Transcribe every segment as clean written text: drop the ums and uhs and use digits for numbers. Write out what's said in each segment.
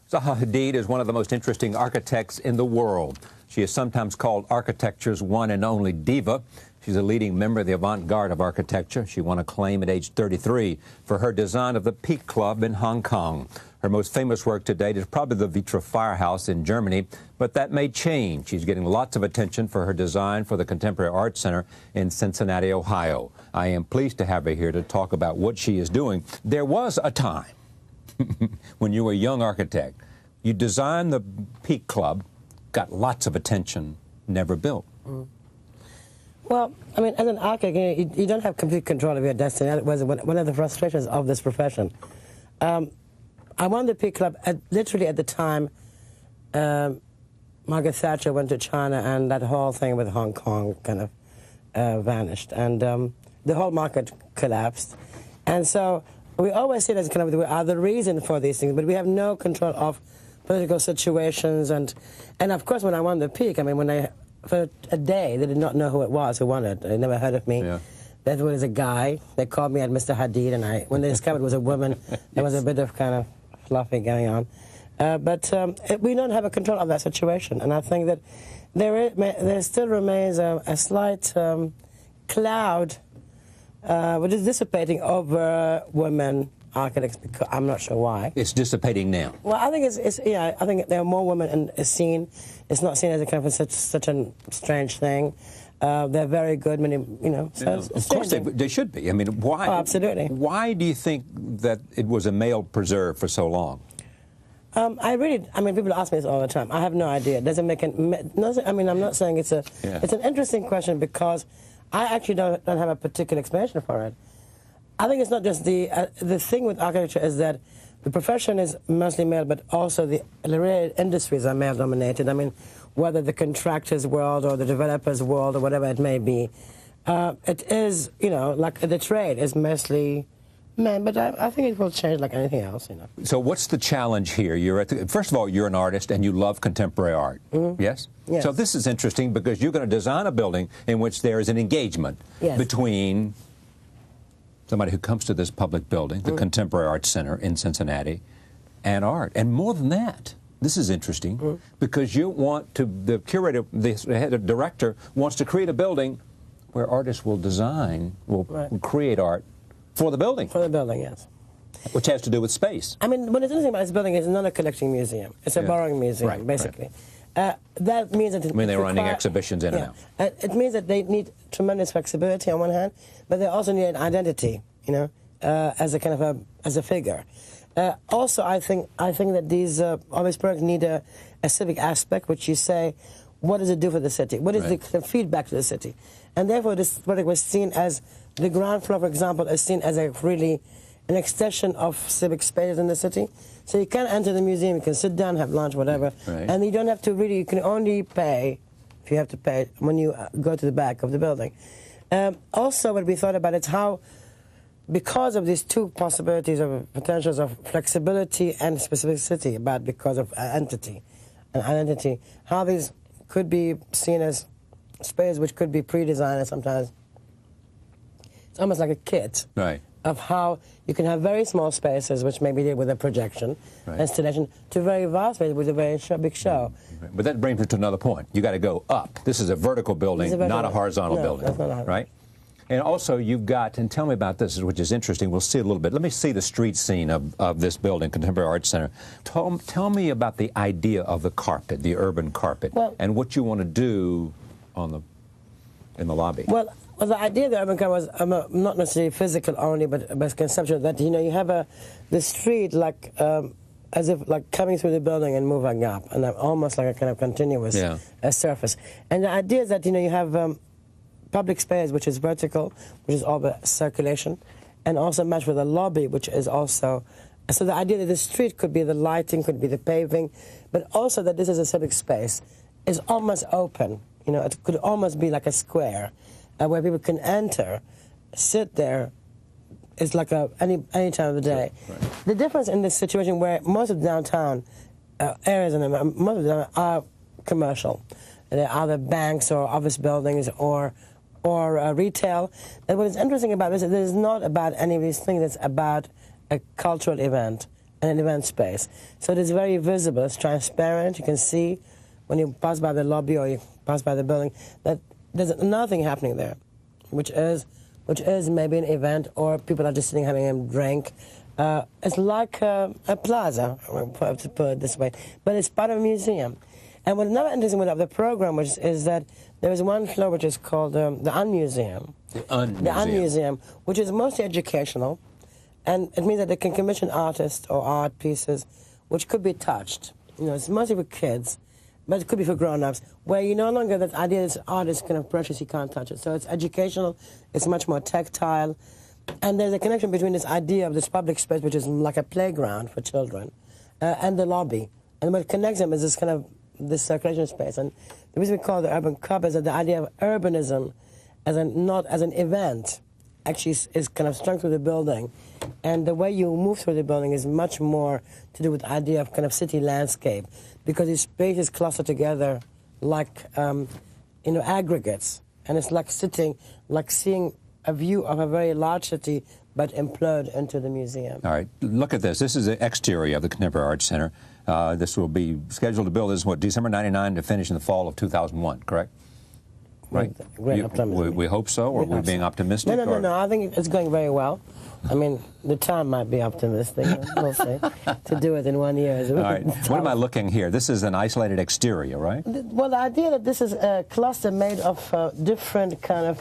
Zaha Hadid is one of the most interesting architects in the world. She is sometimes called architecture's one and only diva. She's a leading member of the avant-garde of architecture. She won acclaim at age 33 for her design of the Peak Club in Hong Kong. Her most famous work to date is probably the Vitra Firehouse in Germany, but that may change. She's getting lots of attention for her design for the Contemporary Art Center in Cincinnati, Ohio. I am pleased to have her here to talk about what she is doing. There was a time when you were a young architect. You designed the Peak Club, got lots of attention, never built. Well, I mean, as an architect, you don't have complete control of your destiny. That was one of the frustrations of this profession. I won the Peak Club literally at the time Margaret Thatcher went to China, and that whole thing with Hong Kong kind of vanished, and the whole market collapsed. And so we always see it as kind of we are the reason for these things, but we have no control of political situations. And of course, when I won the Peak, I mean, for a day, they did not know who it was who won it. They never heard of me. Yeah. That was a guy. They called me at Mr. Hadid, and when they discovered it was a woman, there was a bit of kind of fluffy going on. But we don't have a control of that situation, and I think that there still remains a slight cloud which is dissipating over women architects, because I'm not sure why. It's dissipating now. Well, I think I think there are more women in the scene. It's not seen as a kind of such a strange thing. They're very good, many, so it's of course they should be. I mean, why? Oh, absolutely. Why do you think that it was a male preserve for so long? I mean, people ask me this all the time. I have no idea. It doesn't make I mean, I'm not saying it's an interesting question, because I actually don't have a particular explanation for it. I think it's not just the thing with architecture is that the profession is mostly male, but also the related industries are male dominated. I mean, whether the contractor's world or the developer's world or whatever it may be, it is, like the trade is mostly men, but I think it will change like anything else, So what's the challenge here? First of all, you're an artist and you love contemporary art, yes? Yes. So this is interesting because you're going to design a building in which there is an engagement between somebody who comes to this public building, the Contemporary Art Center in Cincinnati, and art. And more than that, this is interesting, because you want to, the curator, the head director wants to create a building where artists will design, will create art for the building. For the building, yes. Which has to do with space. I mean, what is interesting about this building is it's not a collecting museum. It's a borrowing museum, basically. That means that they're running exhibitions in and out. It means that they need tremendous flexibility on one hand, but they also need an identity, as a kind of as a figure. Also, I think that these all these projects need a civic aspect, which you say, what does it do for the city? What is the feedback to the city? And therefore, this project was seen as the ground floor, for example, is seen as an extension of civic spaces in the city. So you can enter the museum, you can sit down, have lunch, whatever, and you don't have to you can only pay, if you have to pay, when you go to the back of the building. Also, what we thought about is how, because of these two possibilities of potentials of flexibility and specificity, because of entity and identity, how these could be seen as space which could be pre-designed, and sometimes it's almost like a kit. Of how you can have very small spaces, which may be with a projection, installation, to very vast spaces with a very big show. But that brings me to another point. You got to go up. This is a vertical building, not a horizontal building, that's not right? And also, you've got, and tell me about this, which is interesting. We'll see a little bit. Let me see the street scene of this building, Contemporary Art Center. Tell me about the idea of the carpet, the urban carpet, and what you want to do in the lobby. Well, the idea of the urban carpet was not necessarily physical only, but conceptual. That you have the street like as if like coming through the building and moving up, and almost like a kind of continuous surface. And the idea is that you have public space, which is vertical, which is all the circulation, and also matched with a lobby, which is also. So the idea that the street could be the lighting, could be the paving, but also that this is a civic space is almost open. It could almost be like a square where people can enter, sit there. It's like any time of the day. The difference in this situation where most of downtown areas most of them are commercial. They're either banks or office buildings or retail. And what is interesting about this is not about any of these things. It's about a cultural event, and an event space. So it is very visible, it's transparent, you can see when you pass by the lobby or you pass by the building that there's another thing happening there, which is maybe an event or people are just sitting having a drink. It's like a plaza, to put it this way, but it's part of a museum. And what's another interesting about the program is that there is one floor which is called the Unmuseum. The Unmuseum. The Unmuseum, which is mostly educational, and it means that they can commission artists or art pieces which could be touched. You know, it's mostly for kids, but it could be for grown-ups, where you no longer that idea that art is kind of precious, you can't touch it. So it's educational, it's much more tactile, and there's a connection between this idea of this public space, which is like a playground for children, and the lobby. And what connects them is this kind of this circulation space. And the reason we call it the urban cup is that the idea of urbanism not as an event actually is kind of strung through the building. And the way you move through the building is much more to do with the idea of kind of city landscape, because these spaces cluster together like, aggregates. And it's like seeing a view of a very large city, but implode into the museum. All right, look at this. This is the exterior of the Contemporary Arts Center. This will be scheduled to build, December 99 to finish in the fall of 2001, correct? Right? Great optimism. We hope so, or we're being optimistic? No. I think it's going very well. I mean, the town might be optimistic, we'll say, to do it in 1 year. All right. What am I looking here? This is an isolated exterior, right? Well, the idea that this is a cluster made of different kind of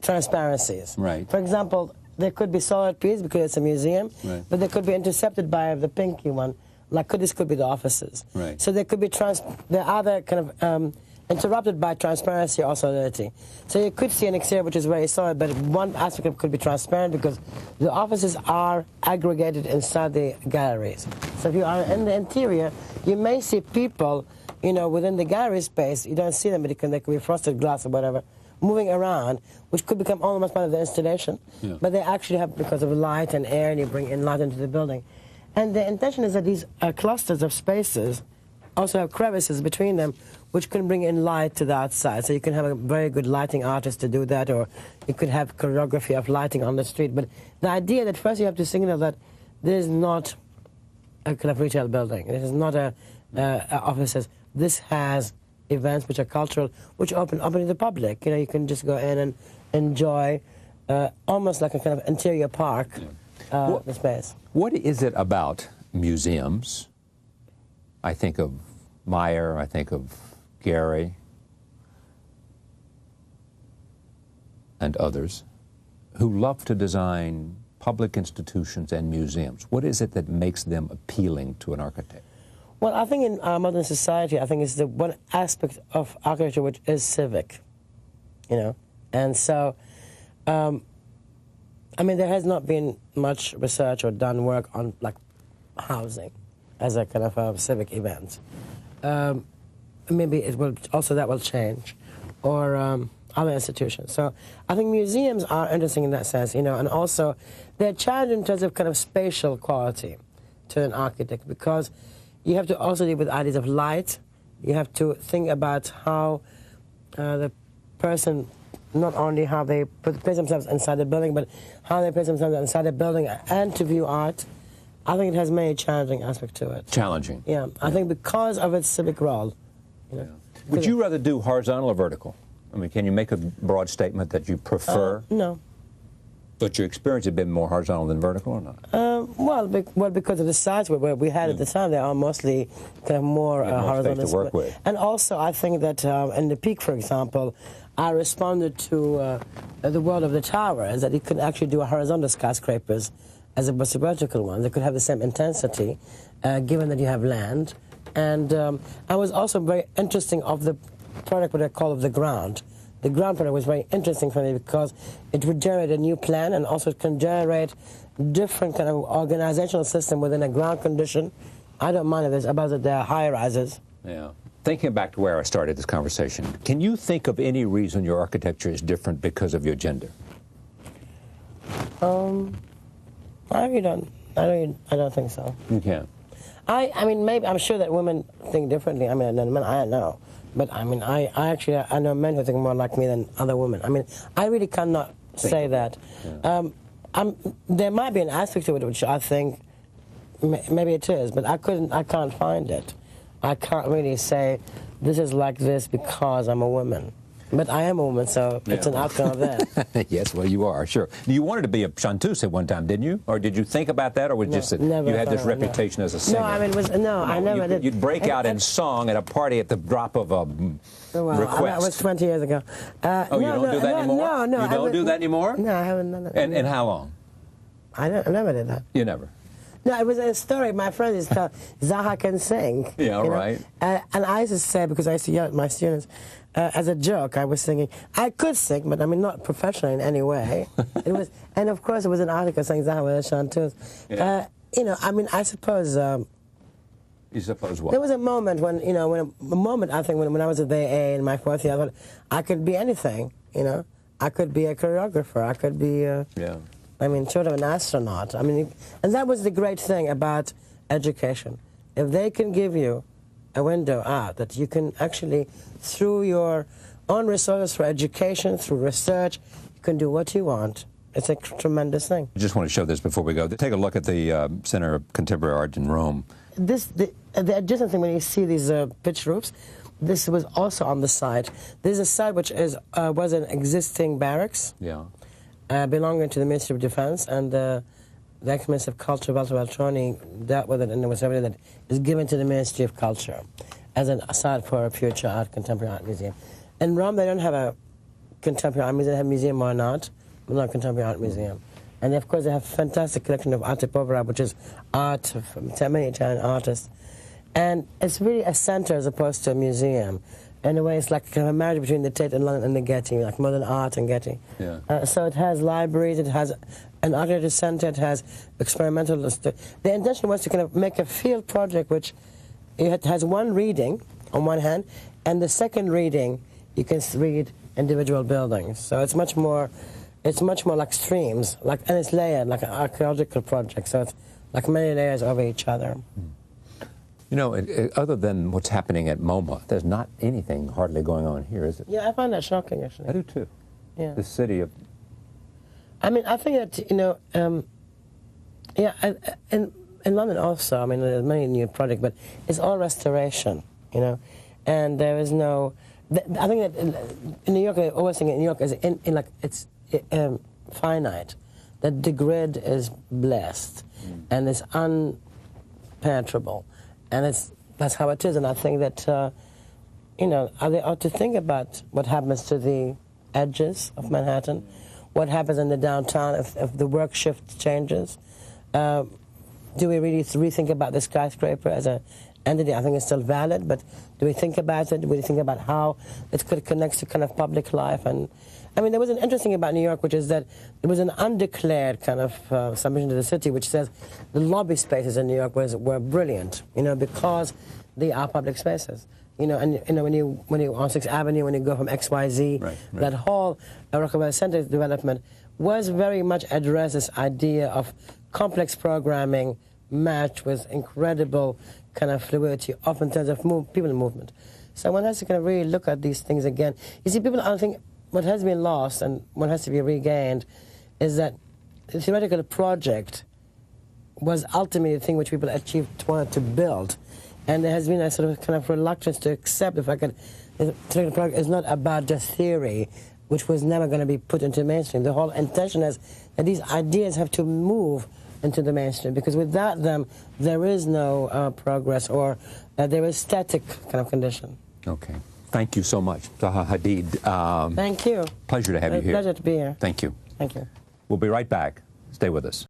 transparencies. Right. For example, there could be solid pieces because it's a museum, right, but they could be intercepted by the pinky one. Like this could be the offices. Right. So there could be the other kind of interrupted by transparency or solidity. So you could see an exterior which is very solid, but one aspect of it could be transparent because the offices are aggregated inside the galleries. So if you are in the interior, you may see people, within the gallery space. You don't see them, but they could be frosted glass or whatever, moving around, which could become almost part of the installation. Yeah. But they actually have, because of light and air, and you bring in light into the building. And the intention is that these clusters of spaces also have crevices between them, which can bring in light to the outside. So you can have a very good lighting artist to do that, or you could have choreography of lighting on the street. But the idea that first you have to signal that this is not a kind of retail building. This is not a offices. This has events which are cultural, which open to the public. You can just go in and enjoy almost like a kind of interior park, the space. What is it about museums? I think of Meyer, I think of Gehry, and others, who love to design public institutions and museums. What is it that makes them appealing to an architect? Well, I think in our modern society, I think it's the one aspect of architecture which is civic, And so, there has not been much research or done work on, housing as a kind of a civic event. Maybe that will change, or other institutions. So I think museums are interesting in that sense, and also they're challenged in terms of kind of spatial quality to an architect, because you have to also deal with ideas of light. You have to think about how the person, not only how they place themselves inside the building, but how they place themselves inside the building and to view art. I think it has many challenging aspects to it. Challenging. Yeah, I think because of its civic role. Would you rather do horizontal or vertical? Can you make a broad statement that you prefer? No. But your experience had been more horizontal than vertical, or not? Well, because of the size where we had at the time, they are mostly kind of more horizontal. Space to work with. And also, I think that in the Peak, for example, I responded to the world of the towers, that you could actually do horizontal skyscrapers as opposed to vertical ones. They could have the same intensity, given that you have land. And I was also very interesting of the product, what I call of the ground. The ground product was very interesting for me because it would generate a new plan, and also it can generate different kind of organizational system within a ground condition. I don't mind if there's about that there are high rises. Yeah. Thinking back to where I started this conversation, can you think of any reason your architecture is different because of your gender? I really don't. I don't think so. You can't. Maybe I'm sure that women think differently. Than men. I don't know. But I know men who think more like me than other women. I really cannot say that. Yeah. there might be an aspect to it which I think maybe it is, but I can't find it. I can't really say this is like this because I'm a woman. But I am a woman, so it's an outcome of that. Yes, well, you are, sure. You wanted to be a chanteuse at one time, didn't you? Or did you think about that, or was just that you had this reputation as a singer? No, I mean, I never did. You'd break out in song at a party at the drop of a request. That was 20 years ago. You don't do that anymore? No. You don't do that anymore? No, I haven't done it. And how long? I never did that. You never? No, it was a story. My friend is called Zaha can sing. Yeah, right. And I used to say, because I used to yell at my students, as a joke, I was singing. I could sing, but I mean, not professionally in any way. And of course, it was an article saying Zaha was a chanteuse. Yeah. I mean, I suppose. You suppose what? There was a moment when, I think when I was at the AA in my fourth year, I thought I could be anything. I could be a choreographer. I could be. Sort of an astronaut. And that was the great thing about education. If they can give you a window out that you can actually, through your own resources for education, through research, you can do what you want. It's a tremendous thing. I just want to show this before we go. Take a look at the Center of Contemporary Art in Rome. The adjacent thing, when you see these pitch roofs, this was also on the site. There's a site which was an existing barracks. Yeah. Belonging to the Ministry of Defense, and the ex-Minister of Culture, Walter Veltroni, dealt with it, and it was something that is given to the Ministry of Culture as an aside for a future contemporary art museum. In Rome, they don't have a contemporary art museum. They have a museum or not, but not a contemporary art museum. And of course, they have a fantastic collection of arte povera, which is art from many Italian artists. And it's really a center as opposed to a museum. In a way, it's like kind of a marriage between the Tate in London and the Getty, like modern art and Getty. Yeah. So it has libraries, it has an architecture center, it has experimental. The intention was to kind of make a field project which it has one reading on one hand, and the second reading you can read individual buildings. So it's much more like streams, and it's layered like an archaeological project. So it's like many layers over each other. Other than what's happening at MoMA, there's not anything hardly going on here, is it? Yeah, I find that shocking, actually. I do, too. Yeah. The city of... I think that, in London also, there's many new projects, but it's all restoration, and there is no... I think that in New York, I always think New York is it's finite, that the grid is blessed, and it's unpenetrable. And that's how it is, and I think that, they ought to think about what happens to the edges of Manhattan, what happens in the downtown if the work shift changes. Do we really rethink about the skyscraper as an entity? I think it's still valid, but do we think about it? Do we think about how it connects to kind of public life? And there was an interesting thing about New York, which is that there was an undeclared kind of submission to the city, which says the lobby spaces in New York were brilliant, because they are public spaces. When you on 6th Avenue, when you go from XYZ, right. that whole Rockefeller Center development was very much addressed this idea of complex programming matched with incredible kind of fluidity, often in terms of people movement. So one has to kind of really look at these things again. You see, people, I think, what has been lost and what has to be regained is that the theoretical project was ultimately the thing which people wanted to build. And there has been a sort of kind of reluctance to accept the fact that the theoretical project is not about just theory, which was never going to be put into mainstream. The whole intention is that these ideas have to move into the mainstream, because without them, there is no progress, or there is static kind of condition. Okay. Thank you so much, Zaha Hadid. Thank you. Pleasure to have you here. Pleasure to be here. Thank you. Thank you. We'll be right back. Stay with us.